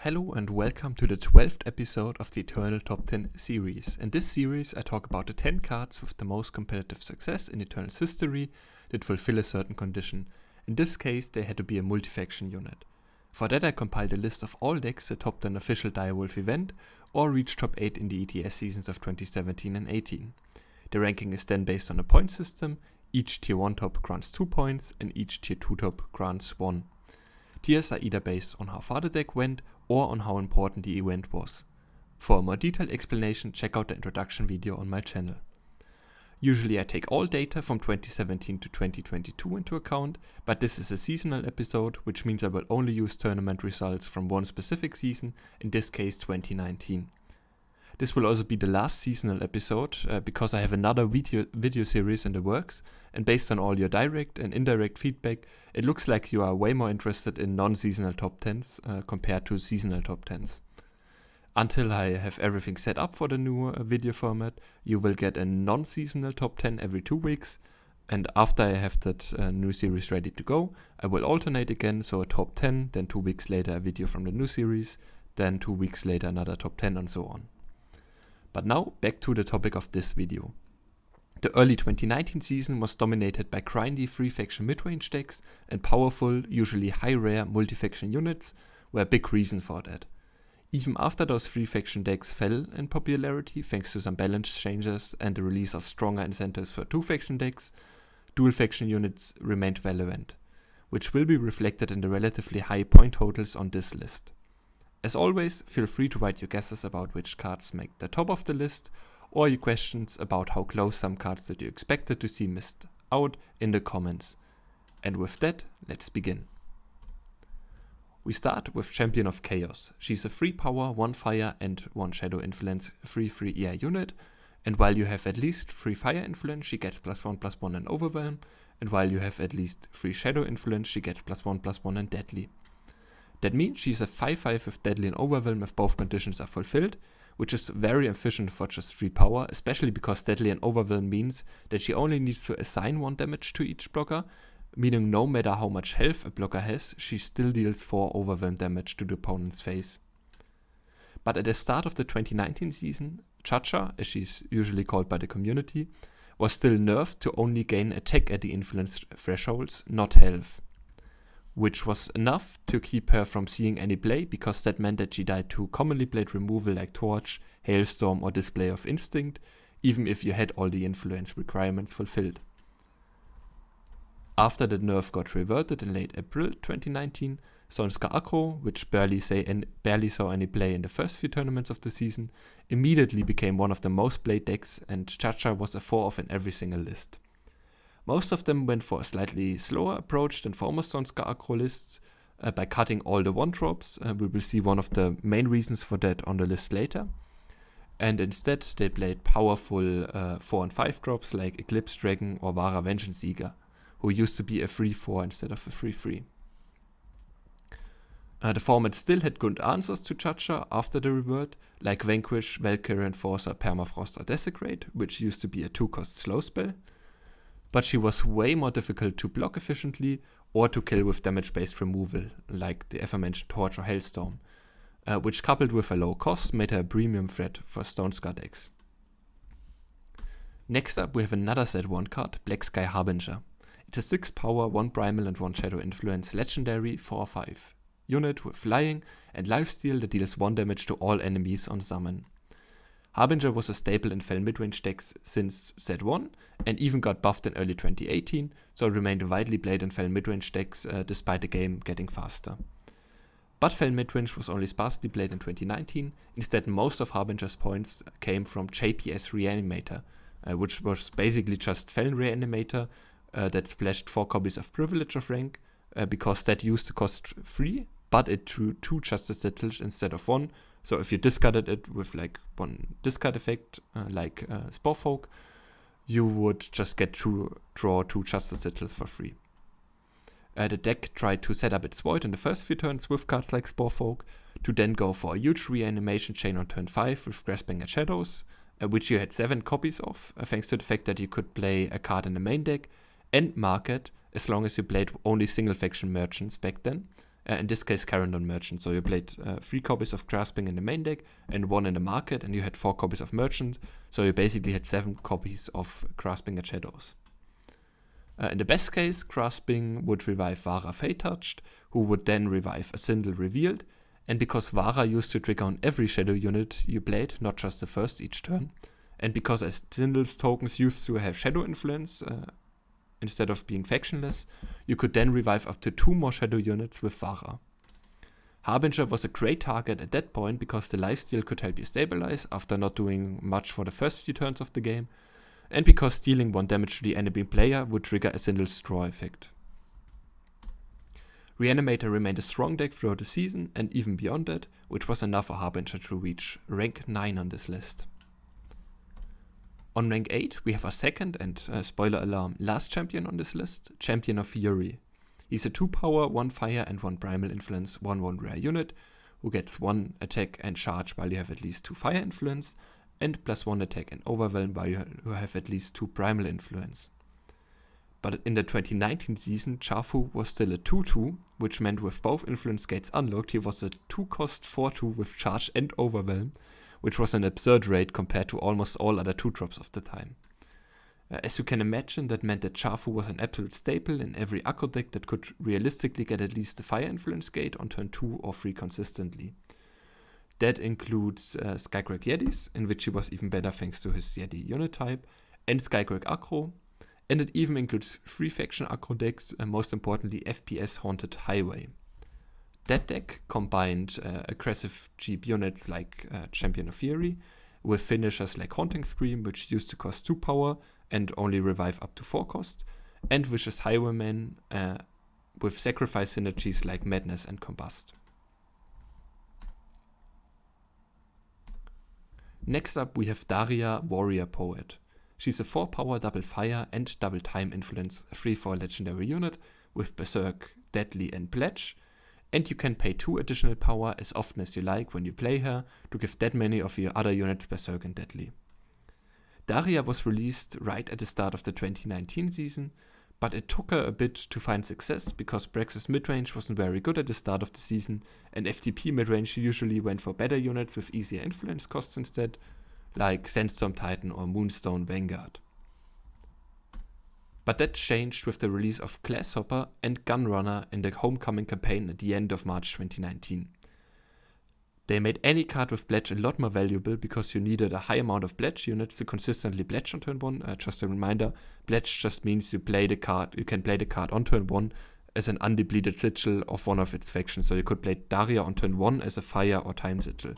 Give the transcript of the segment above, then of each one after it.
Hello and welcome to the 12th episode of the Eternal Top 10 series. In this series I talk about the 10 cards with the most competitive success in Eternal's history that fulfill a certain condition. In this case they had to be a multifaction unit. For that I compiled a list of all decks that topped an official Direwolf event or reached top 8 in the ETS seasons of 2017 and 18. The ranking is then based on a point system. Each tier 1 top grants 2 points and each tier 2 top grants 1. Tiers are either based on how far the deck went or on how important the event was. For a more detailed explanation, check out the introduction video on my channel. Usually I take all data from 2017 to 2022 into account, but this is a seasonal episode, which means I will only use tournament results from one specific season, in this case 2019. This will also be the last seasonal episode because I have another video series in the works, and based on all your direct and indirect feedback, it looks like you are way more interested in non-seasonal top 10s compared to seasonal top 10s. Until I have everything set up for the new video format, you will get a non-seasonal top 10 every 2 weeks, and after I have that new series ready to go, I will alternate again, so a top 10, then 2 weeks later a video from the new series, then 2 weeks later another top 10 and so on. But now, back to the topic of this video. The early 2019 season was dominated by grindy 3-faction midrange decks, and powerful, usually high-rare multi-faction units were a big reason for that. Even after those 3-faction decks fell in popularity thanks to some balance changes and the release of stronger incentives for 2-faction decks, dual-faction units remained relevant, which will be reflected in the relatively high point totals on this list. As always, feel free to write your guesses about which cards make the top of the list, or your questions about how close some cards that you expected to see missed out in the comments. And with that, let's begin. We start with Champion of Chaos. She's a 3 power, 1 fire and 1 shadow influence 3/3 EI unit, and while you have at least 3 fire influence she gets +1/+1 in Overwhelm, and while you have at least 3 shadow influence she gets +1/+1 in Deadly. That means she's a 5/5 with Deadly and Overwhelm if both conditions are fulfilled, which is very efficient for just 3 power, especially because Deadly and Overwhelm means that she only needs to assign 1 damage to each blocker, meaning no matter how much health a blocker has, she still deals 4 Overwhelm damage to the opponent's face. But at the start of the 2019 season, Chacha, as she's usually called by the community, was still nerfed to only gain attack at the influence thresholds, not health, which was enough to keep her from seeing any play, because that meant that she died to commonly played removal like Torch, Hailstorm or Display of Instinct, even if you had all the influence requirements fulfilled. After the nerf got reverted in late April 2019, Sonska Acro, which barely saw any play in the first few tournaments of the season, immediately became one of the most played decks, and Chacha was a 4-off in every single list. Most of them went for a slightly slower approach than former Sonska Acro lists by cutting all the 1-drops. We will see one of the main reasons for that on the list later. And instead they played powerful 4 and 5 drops like Eclipse Dragon or Vara Vengeance Eager, who used to be a 3/4 instead of a 3/3. The format still had good answers to Chacha after the revert, like Vanquish, Valkyrie Enforcer, Permafrost or Desecrate, which used to be a 2-cost slow spell. But she was way more difficult to block efficiently or to kill with damage-based removal, like the aforementioned Torch or Hailstorm, which coupled with a low cost made her a premium threat for Stonescar decks. Next up we have another set 1 card, Black Sky Harbinger. It's a 6 power, 1 primal and 1 shadow influence legendary 4/5 unit with flying and lifesteal that deals 1 damage to all enemies on summon. Harbinger was a staple in Fel midrange decks since set 1 and even got buffed in early 2018, so it remained widely played in Fel midrange decks despite the game getting faster. But Fel midrange was only sparsely played in 2019. Instead, most of Harbinger's points came from JPS Reanimator, which was basically just Fel Reanimator that splashed 4 copies of Privilege of Rank, because that used to cost 3, but it drew 2 Justice Sigils instead of 1. So if you discarded it with like 1 discard effect, like Sporefolk, you would just get to draw 2 Justice Sigils for free. The deck tried to set up its Void in the first few turns with cards like Sporefolk, to then go for a huge reanimation chain on turn 5 with Grasping at Shadows, which you had 7 copies of, thanks to the fact that you could play a card in the main deck and market as long as you played only single faction merchants back then, in this case Carandon Merchant. So you played 3 copies of Grasping in the main deck and 1 in the market, and you had 4 copies of Merchant, so you basically had 7 copies of Grasping at Shadows. In the best case, Grasping would revive Vara Fate Touched, who would then revive a Sindel Revealed, and because Vara used to trigger on every Shadow unit you played, not just the first each turn, and because as Sindel's tokens used to have Shadow Influence instead of being factionless, you could then revive up to 2 more Shadow units with Vara. Harbinger was a great target at that point because the lifesteal could help you stabilize after not doing much for the first few turns of the game, and because dealing 1 damage to the enemy player would trigger a Sindel's draw effect. Reanimator remained a strong deck throughout the season and even beyond that, which was enough for Harbinger to reach rank 9 on this list. On rank 8 we have our second and, spoiler alarm, last champion on this list, Champion of Fury. He's a 2 power, 1 fire and 1 primal influence 1/1 rare unit who gets 1 attack and charge while you have at least 2 fire influence, and +1 attack and overwhelm while you have at least 2 primal influence. But in the 2019 season, Chafu was still a 2/2, which meant with both influence gates unlocked, he was a 2-cost 4/2 with charge and overwhelm, which was an absurd rate compared to almost all other 2-drops of the time. As you can imagine, that meant that Chafu was an absolute staple in every Acro deck that could realistically get at least the fire influence gate on turn 2 or 3 consistently. That includes Skycrack Yetis, in which he was even better thanks to his Yeti unit type, and Skycrack Acro, and it even includes 3 faction Acro decks, and most importantly FPS Haunted Highway. That deck combined aggressive cheap units like Champion of Fury with finishers like Haunting Scream, which used to cost 2 power and only revive up to 4 cost, and Vicious Highwayman with sacrifice synergies like Madness and Combust. Next up we have Daria, Warrior Poet. She's a 4 power double fire and double time influence 3/4 legendary unit with Berserk, Deadly and Pledge, and you can pay 2 additional power as often as you like when you play her to give that many of your other units Berserk and Deadly. Daria was released right at the start of the 2019 season, but it took her a bit to find success because Brax's midrange wasn't very good at the start of the season, and FTP midrange usually went for better units with easier influence costs instead, like Sandstorm Titan or Moonstone Vanguard. But that changed with the release of Glasshopper and Gunrunner in the Homecoming campaign at the end of March 2019. They made any card with Pledge a lot more valuable because you needed a high amount of Pledge units to consistently Pledge on turn 1. Just a reminder, Pledge just means you can play the card on turn 1 as an undepleted sigil of one of its factions. So you could play Daria on turn 1 as a fire or time sigil.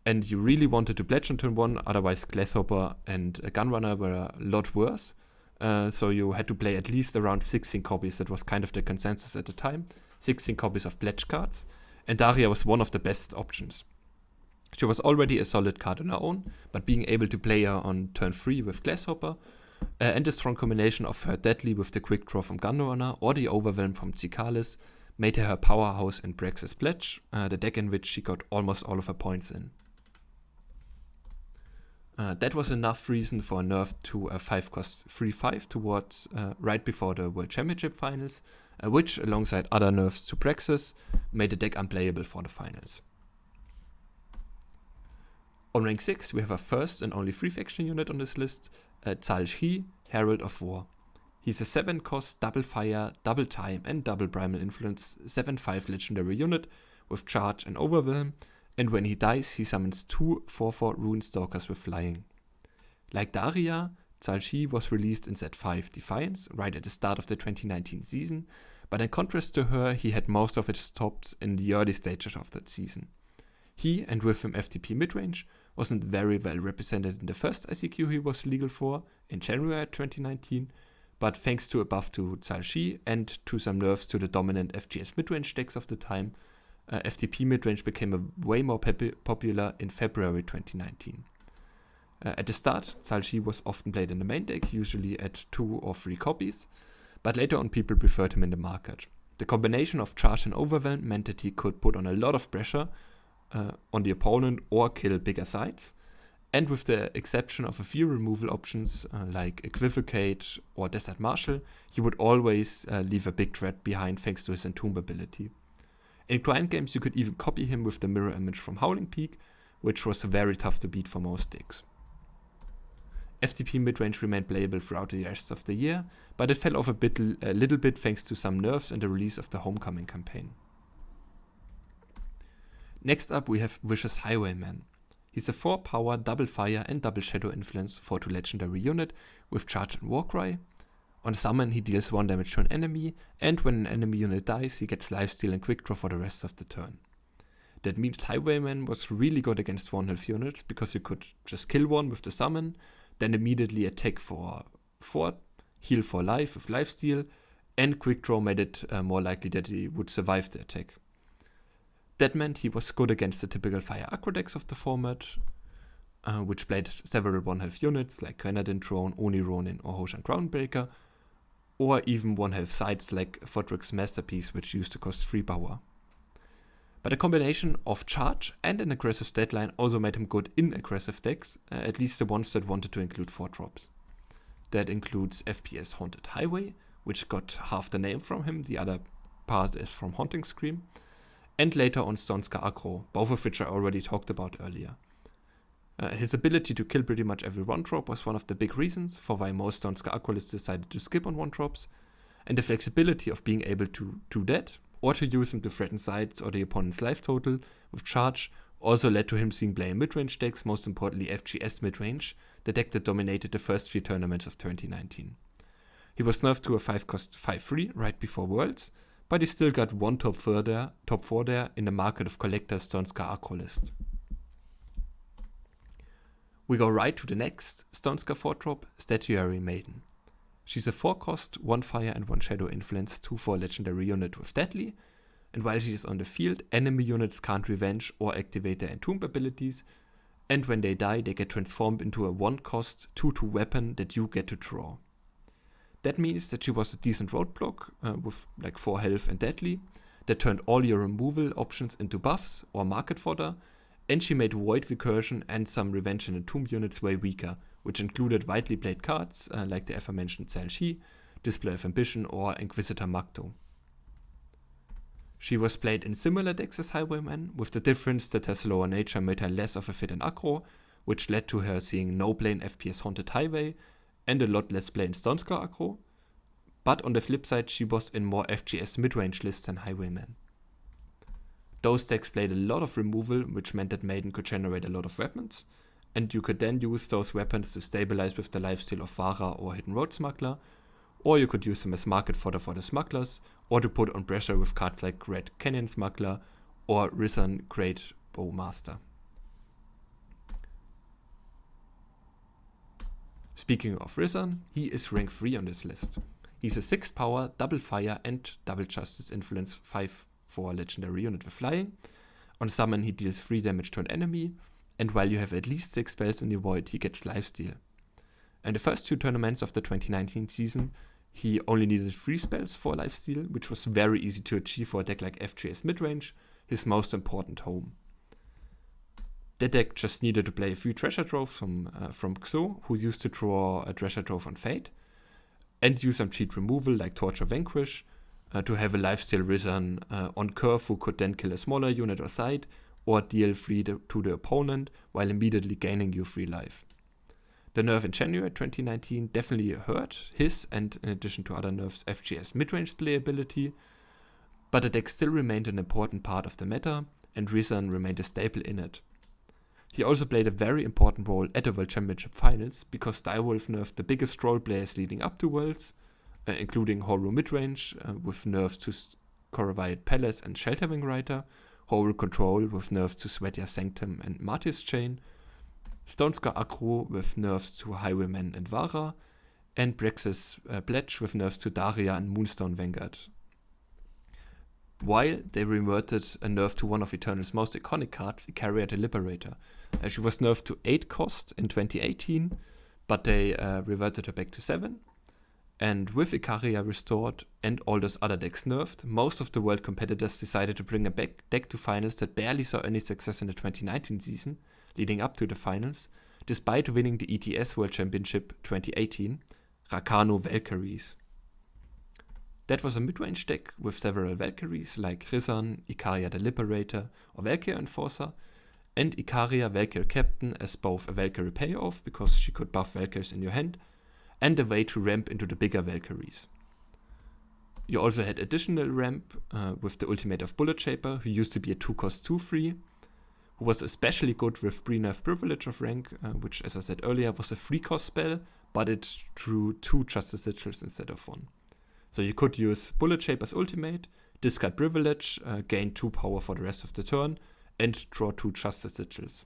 And you really wanted to Pledge on turn 1, otherwise Glasshopper and Gunrunner were a lot worse. So you had to play at least around 16 copies. That was kind of the consensus at the time. 16 copies of Pledge cards. And Daria was one of the best options. She was already a solid card on her own, but being able to play her on turn 3 with Glasshopper, and the strong combination of her Deadly with the quick draw from Gunrunner or the Overwhelm from Cicalis made her powerhouse in Brax's Pledge, the deck in which she got almost all of her points in. That was enough reason for a nerf to a 5-cost 3/5 towards right before the World Championship Finals, which, alongside other nerfs to Praxis, made the deck unplayable for the finals. On rank 6 we have our first and only 3 faction unit on this list, Taliyah, Herald of War. He's a 7-cost double fire, double time and double primal influence 7/5 legendary unit with charge and overwhelm, and when he dies he summons 2 4/4 Runestalkers with flying. Like Daria, Taliyah was released in set 5 Defiance right at the start of the 2019 season, but in contrast to her he had most of its stops in the early stages of that season. He, and with him FTP midrange, wasn't very well represented in the first ICQ he was legal for in January 2019, but thanks to a buff to Taliyah and to some nerfs to the dominant FGS midrange decks of the time, FTP midrange became way more popular in February 2019. At the start, Taliyah was often played in the main deck, usually at 2 or 3 copies, but later on people preferred him in the market. The combination of charge and overwhelm meant that he could put on a lot of pressure on the opponent or kill bigger sides, And with the exception of a few removal options like Equivocate or Desert Marshal, he would always leave a big threat behind thanks to his Entomb ability. In grind games, you could even copy him with the mirror image from Howling Peak, which was very tough to beat for most decks. FTP midrange remained playable throughout the rest of the year, but it fell off a little bit thanks to some nerfs and the release of the Homecoming campaign. Next up we have Vicious Highwayman. He's a 4-power, double fire and double shadow influence 4/2 legendary unit with charge and warcry. On summon he deals 1 damage to an enemy, and when an enemy unit dies he gets lifesteal and quick draw for the rest of the turn. That means Highwayman was really good against 1-health units because you could just kill one with the summon, then immediately attack for 4, heal for life with lifesteal, and quick draw made it more likely that he would survive the attack. That meant he was good against the typical fire aggro decks of the format, which played several 1-health units like Grenadin Drone, Oni Ronin or Hoshan Groundbreaker, or even 1-health sides like Fodrick's Masterpiece, which used to cost 3 power. But a combination of charge and an aggressive deadline also made him good in aggressive decks, at least the ones that wanted to include 4 drops. That includes FPS Haunted Highway, which got half the name from him, the other part is from Haunting Scream, and later on Stonska Aggro, both of which I already talked about earlier. His ability to kill pretty much every 1-drop was one of the big reasons for why most Stonska Aggro lists decided to skip on 1-drops, and the flexibility of being able to do that, or to use them to threaten sides or the opponent's life total with charge, also led to him seeing play in midrange decks, most importantly FGS midrange, the deck that dominated the first 3 tournaments of 2019. He was nerfed to a 5-cost 5/3 right before Worlds, but he still got one top 4 there in the market of collectors Stonska Aggro list. We go right to the next Stonska 4-drop, Statuary Maiden. She's a 4-cost, 1 fire and 1 shadow influence 2/4 legendary unit with Deadly, and while she is on the field, enemy units can't revenge or activate their Entomb abilities, and when they die they get transformed into a 1-cost 2/2 weapon that you get to draw. That means that she was a decent roadblock with like 4 health and Deadly, that turned all your removal options into buffs or market fodder, and she made Void Recursion and some Revenge and Entomb units way weaker, which included widely played cards like the aforementioned Zhal-Shi, Display of Ambition or Inquisitor Magdo. She was played in similar decks as Highwayman, with the difference that her slower nature made her less of a fit in aggro, which led to her seeing no play in FPS Haunted Highway and a lot less play in Stonska aggro, but on the flip side she was in more FGS midrange lists than Highwayman. Those decks played a lot of removal, which meant that Maiden could generate a lot of weapons, and you could then use those weapons to stabilize with the lifesteal of Vara or Hidden Road Smuggler, or you could use them as market fodder for the Smugglers, or to put on pressure with cards like Red Canyon Smuggler or Risen Great Bowmaster. Speaking of Risen, he is rank 3 on this list. He's a 6-power, double fire and double justice influence 5/4 legendary unit with flying. On summon he deals 3 damage to an enemy, and while you have at least 6 spells in the void, he gets lifesteal. In the first 2 tournaments of the 2019 season, he only needed 3 spells for lifesteal, which was very easy to achieve for a deck like FGS midrange, his most important home. That deck just needed to play a few treasure troves from Xo, who used to draw a treasure trove on Fate, and use some cheat removal like Torture Vanquish, to have a lifesteal Risen on curve who could then kill a smaller unit or side, or deal 3 to the opponent while immediately gaining you 3 life. The nerf in January 2019 definitely hurt his, and in addition to other nerfs, FGS midrange playability, but the deck still remained an important part of the meta, and Risen remained a staple in it. He also played a very important role at the World Championship Finals, because Direwolf nerfed the biggest role players leading up to Worlds, including Horror midrange with nerfs to Corviate Palace and Shelterwing Rider, Horror Control with nerfs to Sweatia Sanctum and Martyrs Chain, Stonska aggro with nerfs to Highwayman and Vara, and Brex's Pledge with nerfs to Daria and Moonstone Vanguard. While they reverted a nerf to one of Eternal's most iconic cards, Icaria the Liberator. She was nerfed to 8 cost in 2018, but they reverted her back to 7. And with Icaria restored and all those other decks nerfed, most of the world competitors decided to bring a deck to finals that barely saw any success in the 2019 season, leading up to the finals, despite winning the ETS World Championship 2018, Rakano Valkyries. That was a mid-range deck with several Valkyries like Rizan, Ikaria the Liberator or Valkyrie Enforcer, and Ikaria Valkyrie Captain as both a Valkyrie payoff because she could buff Valkyries in your hand, and a way to ramp into the bigger Valkyries. You also had additional ramp with the ultimate of Bullet Shaper, who used to be a 2-cost 2-free, who was especially good with Pre-Nerf Privilege of Rank, which, as I said earlier, was a 3-cost spell, but it drew 2 Justice Sigils instead of 1. So you could use Bullet Shaper's ultimate, discard Privilege, gain 2 power for the rest of the turn, and draw 2 Justice Sigils.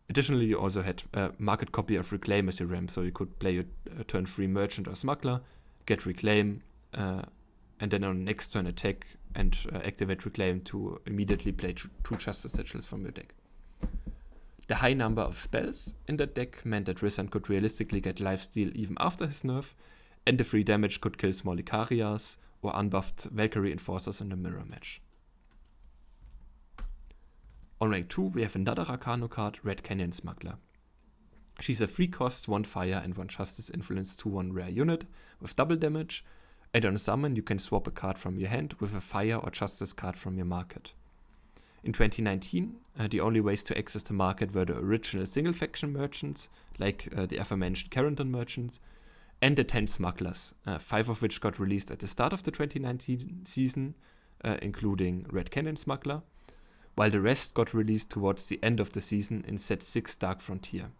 Additionally, you also had a market copy of Reclaim as your ramp, so you could play a turn 3 Merchant or Smuggler, get Reclaim, and then on next turn attack and activate Reclaim to immediately play 2 Justice Sigils from your deck. The high number of spells in that deck meant that Rizan could realistically get lifesteal even after his nerf, and the free damage could kill small Ikarias or unbuffed Valkyrie Enforcers in the mirror match. On rank 2 we have another Rakano card, Red Canyon Smuggler. She's a 3-cost, 1 fire and 1 justice influence 2/1 rare unit with double damage, and on summon you can swap a card from your hand with a fire or justice card from your market. In 2019, the only ways to access the market were the original single faction merchants, like the aforementioned Carrington merchants, and the 10 smugglers, 5 of which got released at the start of the 2019 season, including Red Canyon Smuggler, while the rest got released towards the end of the season in set 6 Dark Frontier.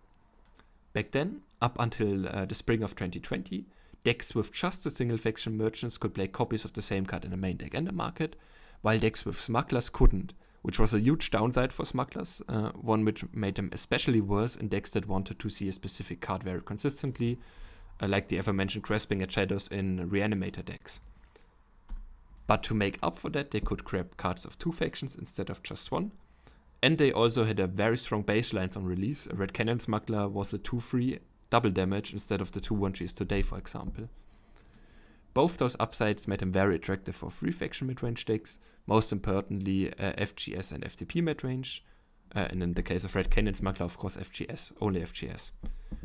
Back then, up until the spring of 2020, decks with just a single faction merchants could play copies of the same card in the main deck and the market, while decks with smugglers couldn't, which was a huge downside for smugglers, one which made them especially worse in decks that wanted to see a specific card very consistently, like the aforementioned Grasping at Shadows in Reanimator decks. But to make up for that, they could grab cards of 2 factions instead of just 1, and they also had a very strong baseline on release. A Red Canyon Smuggler was a 2-free double damage instead of the 2/1 she is today, for example. Both those upsides made them very attractive for 3 faction midrange decks, most importantly FGS and FTP midrange, and in the case of Red Canyon Smuggler, of course FGS, only FGS.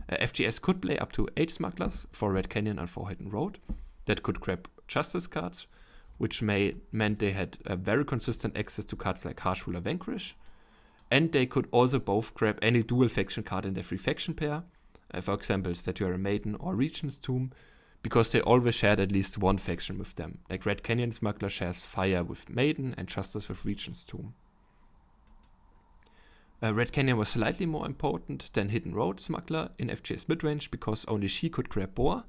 FGS could play up to 8 smugglers for Red Canyon and 4 Hidden Road that could grab Justice cards, which meant they had a very consistent access to cards like Harsh Ruler Vanquish, and they could also both grab any dual faction card in their 3 faction pair, for example Statuary Maiden or Regent's Tomb, because they always shared at least one faction with them, like Red Canyon Smuggler shares Fire with Maiden and Justice with Regent's Tomb. Red Canyon was slightly more important than Hidden Road Smuggler in FGS midrange because only she could grab Boar,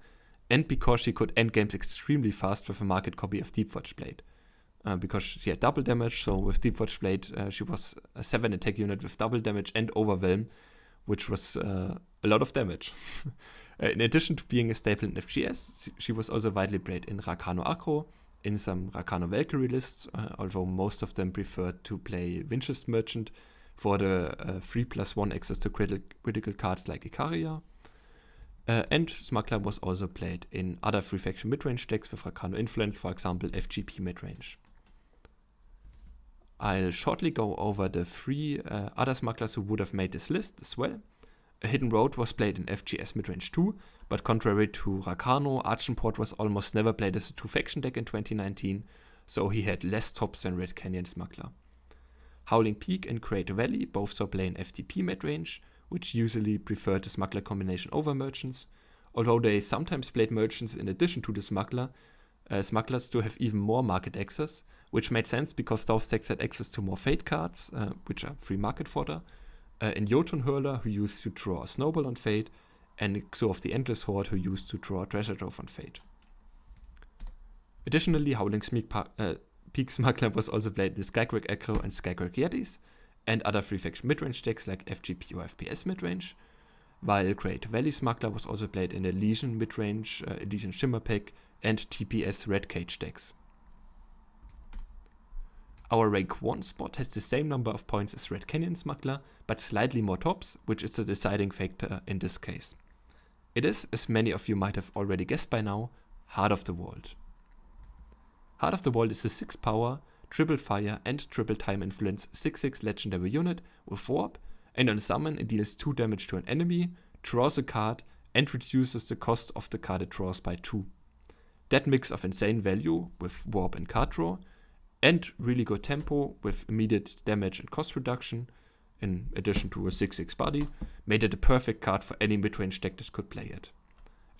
and because she could end games extremely fast with a market copy of Deepwatch Blade. Because she had double damage, so with Deepwatch Blade she was a 7 attack unit with double damage and Overwhelm, which was a lot of damage. In addition to being a staple in FGS, she was also widely played in Rakano Acro, in some Rakano Valkyrie lists, although most of them preferred to play Winchester Merchant for the 3+1 access to critical cards like Ikaria. And Smuggler was also played in other 3 faction midrange decks with Rakano Influence, for example FGP midrange. I'll shortly go over the 3 other smugglers who would have made this list as well. Hidden Road was played in FGS midrange too, but contrary to Rakano, Archenport was almost never played as a 2-faction deck in 2019, so he had less tops than Red Canyon Smuggler. Howling Peak and Crater Valley both saw play in FTP midrange, which usually preferred the Smuggler combination over Merchants, although they sometimes played Merchants in addition to the Smuggler. Smugglers do have even more market access, which made sense because those decks had access to more Fate cards, which are free market fodder, and Jotun Hurler, who used to draw a Snowball on Fate, and Xur of the Endless Horde, who used to draw a Treasure Trove on Fate. Additionally, Howling Peak Smuggler was also played in the Skycrack Aggro and Skycrack Yetis, and other 3 faction midrange decks like FGP or FPS midrange, while Great Valley Smuggler was also played in the Legion midrange, Legion Shimmer Pack, and TPS Red Cage decks. Our rank 1 spot has the same number of points as Red Canyon Smuggler, but slightly more tops, which is the deciding factor in this case. It is, as many of you might have already guessed by now, Heart of the Vault. Heart of the Vault is a 6 power, triple fire and triple time influence 6/6 legendary unit with warp, and on summon it deals 2 damage to an enemy, draws a card, and reduces the cost of the card it draws by 2. That mix of insane value with warp and card draw, and really good tempo with immediate damage and cost reduction, in addition to a 6/6 body, made it a perfect card for any midrange deck that could play it.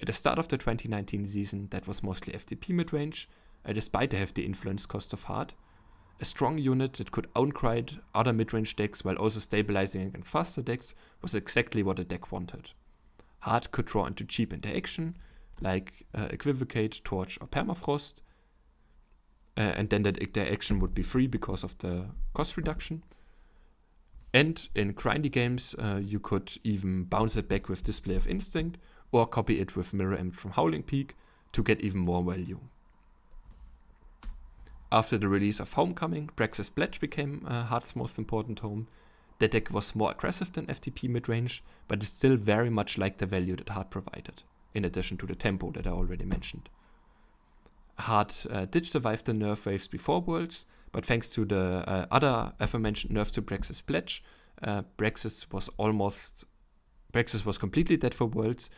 At the start of the 2019 season, that was mostly FTP midrange, despite the hefty influence cost of Hard. A strong unit that could outgrade other midrange decks while also stabilizing against faster decks was exactly what the deck wanted. Hard could draw into cheap interaction, like Equivocate, Torch, or Permafrost, and then that interaction would be free because of the cost reduction. And in grindy games, you could even bounce it back with Display of Instinct, or copy it with Mirror Image from Howling Peak to get even more value. After the release of Homecoming, Brax's Pledge became Hard's most important home. The deck was more aggressive than FTP midrange, but it still very much liked the value that Hard provided, in addition to the tempo that I already mentioned. Hard did survive the nerf waves before Worlds, but thanks to the other aforementioned nerfs to Brax's Pledge, Braxis was completely dead for Worlds,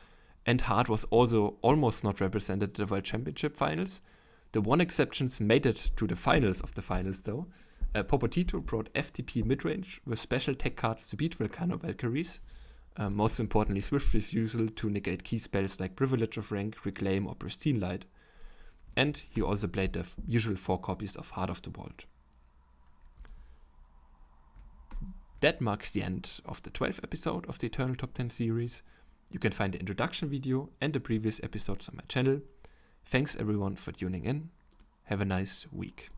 and Hard was also almost not represented at the World Championship finals. The one exceptions made it to the finals of the finals though. Popotito brought FTP midrange with special tech cards to beat Volcano Valkyries. Most importantly, Swift Refusal to negate key spells like Privilege of Rank, Reclaim, or Pristine Light. And he also played the usual 4 copies of Heart of the Vault. That marks the end of the 12th episode of the Eternal Top 10 series. You can find the introduction video and the previous episodes on my channel. Thanks everyone for tuning in. Have a nice week.